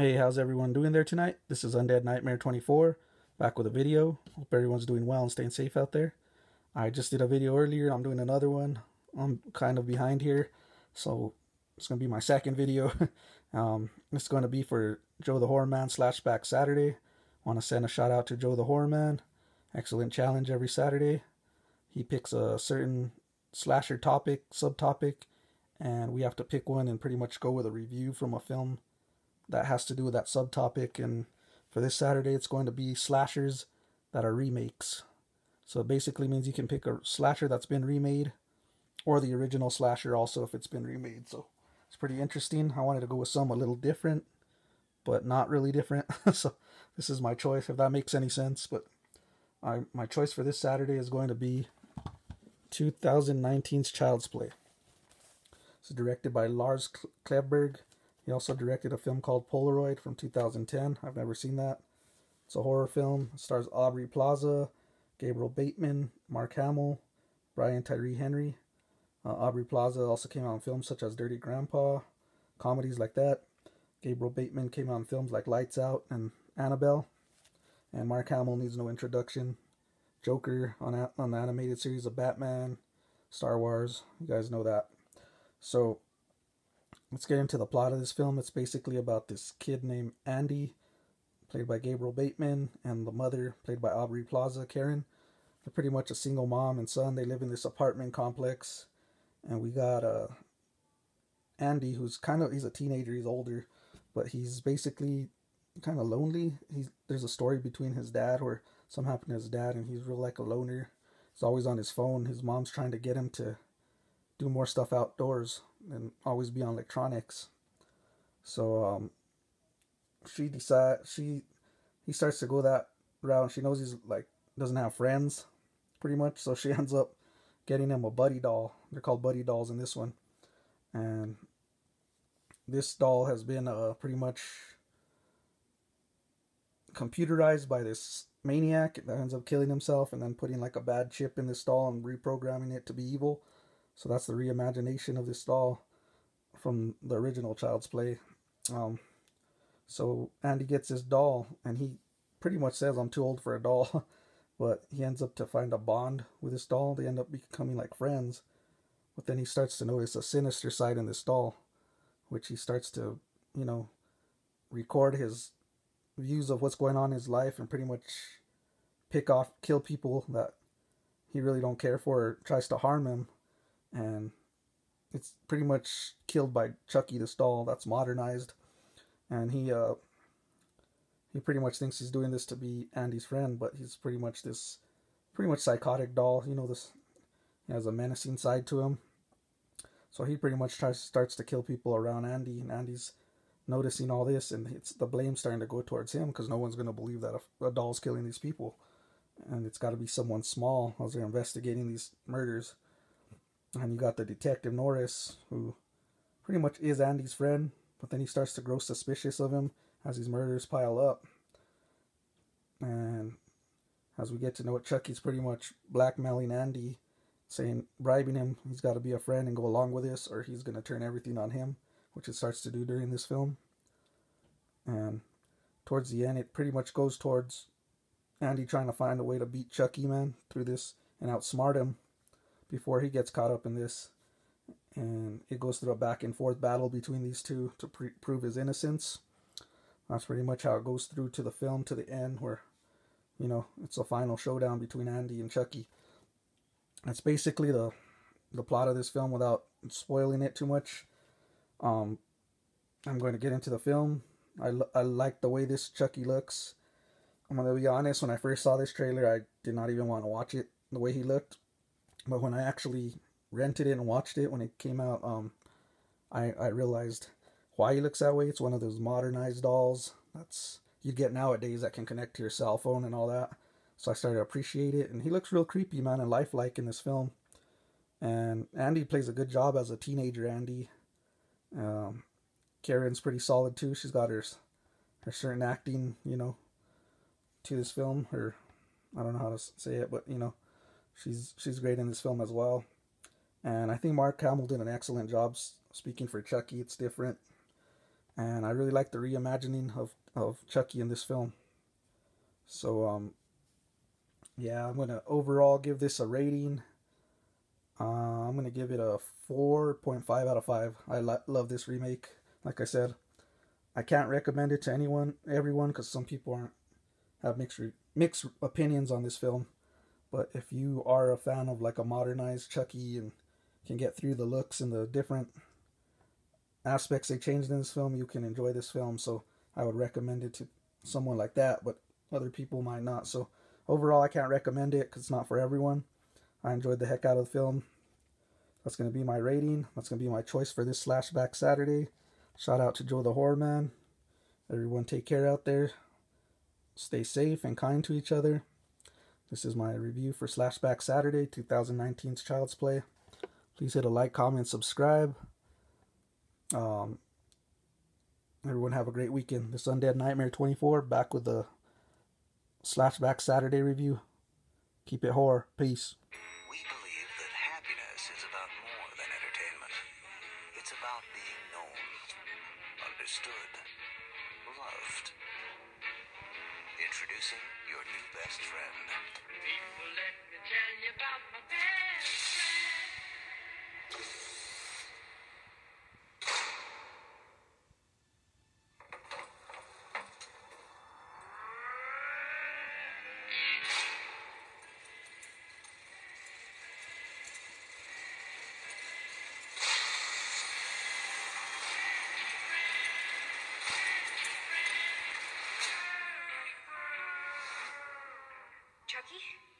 Hey, how's everyone doing there tonight? This is Undead Nightmare 24, back with a video. Hope everyone's doing well and staying safe out there. I just did a video earlier. I'm doing another one. I'm kind of behind here, so it's going to be my second video. It's going to be for Joe the Horror Man Slashback Saturday. Want to send a shout out to Joe the Horror Man. Excellent challenge every Saturday. He picks a certain slasher topic, subtopic, and we have to pick one and pretty much go with a review from a film that has to do with that subtopic. And for this Saturday, it's going to be slashers that are remakes. So it basically means you can pick a slasher that's been remade, or the original slasher also if it's been remade. So it's pretty interesting. I wanted to go with some a little different, but not really different. So this is my choice, if that makes any sense. But my choice for this Saturday is going to be 2019's Child's Play. It's directed by Lars Klevberg. He also directed a film called Polaroid from 2010. I've never seen that. It's a horror film. It stars Aubrey Plaza, Gabriel Bateman, Mark Hamill, Brian Tyree Henry. Aubrey Plaza also came out in films such as Dirty Grandpa, comedies like that. Gabriel Bateman came out in films like Lights Out and Annabelle. And Mark Hamill needs no introduction. Joker on the animated series of Batman, Star Wars. You guys know that. So let's get into the plot of this film. It's basically about this kid named Andy, played by Gabriel Bateman, and the mother, played by Aubrey Plaza, Karen. They're pretty much a single mom and son. They live in this apartment complex. And we got Andy, who's he's a teenager, he's older, but he's basically kind of lonely. There's a story between his dad, or something happened to his dad, and he's real like a loner. He's always on his phone. His mom's trying to get him to do more stuff outdoors and always be on electronics. So he starts to go that route. She knows he's like doesn't have friends, pretty much. So she ends up getting him a buddy doll. They're called buddy dolls in this one, and this doll has been pretty much computerized by this maniac that ends up killing himself and then putting like a bad chip in this doll and reprogramming it to be evil. So that's the reimagination of this doll from the original Child's Play. So Andy gets this doll, and he pretty much says, I'm too old for a doll. But he ends up to find a bond with this doll. They end up becoming like friends. But then he starts to notice a sinister side in this doll, which he starts to, record his views of what's going on in his life and pretty much kill people that he really don't care for or tries to harm him. And it's pretty much killed by Chucky, this doll that's modernized. And he pretty much thinks he's doing this to be Andy's friend, but he's pretty much psychotic doll. He has a menacing side to him. So he pretty much starts to kill people around Andy, and Andy's noticing all this, and the blame starting to go towards him because no one's going to believe that a doll's killing these people. And it's got to be someone small as they're investigating these murders. And you got the detective Norris, who pretty much is Andy's friend, but then he starts to grow suspicious of him as these murders pile up. And as we get to know it, Chucky's pretty much blackmailing Andy, bribing him, he's got to be a friend and go along with this, or he's going to turn everything on him, which it starts to do during this film. And towards the end, it pretty much goes towards Andy trying to find a way to beat Chucky, man, through this and outsmart him before he gets caught up in this. And it goes through a back and forth battle between these two to prove his innocence. That's pretty much how it goes through to the film, to the end, where, it's a final showdown between Andy and Chucky. That's basically the plot of this film without spoiling it too much. I'm going to get into the film. I like the way this Chucky looks. I'm going to be honest, when I first saw this trailer, I did not even want to watch it the way he looked. But when I actually rented it and watched it when it came out, I realized why he looks that way. It's one of those modernized dolls that's you get nowadays that can connect to your cell phone and all that. So I started to appreciate it, and he looks real creepy, man, and lifelike in this film. And Andy plays a good job as a teenager, Andy. Karen's pretty solid too. She's got her certain acting, to this film. I don't know how to say it, but she's great in this film as well. And I think Mark Hamill did an excellent job speaking for Chucky. It's different. and I really like the reimagining of Chucky in this film. So yeah, I'm gonna overall give this a rating. I'm gonna give it a 4.5 out of 5. I love this remake. Like I said, I can't recommend it to everyone, because some people aren't have mixed opinions on this film. But if you are a fan of like a modernized Chucky and can get through the looks and the different aspects they changed in this film, you can enjoy this film. So I would recommend it to someone like that, but other people might not. So overall, I can't recommend it because it's not for everyone. I enjoyed the heck out of the film. That's going to be my rating. That's going to be my choice for this Slashback Saturday. Shout out to Joe the Horror Man. Everyone take care out there. Stay safe and kind to each other. This is my review for Slashback Saturday, 2019's Child's Play. Please hit a like, comment, subscribe. Everyone have a great weekend. This Undead Nightmare 24, back with the Slashback Saturday review. Keep it horror. Peace. We believe that happiness is about more than entertainment. It's about being known, understood, loved. Introducing your new best friend. People, let me tell you about my best friend. Chucky?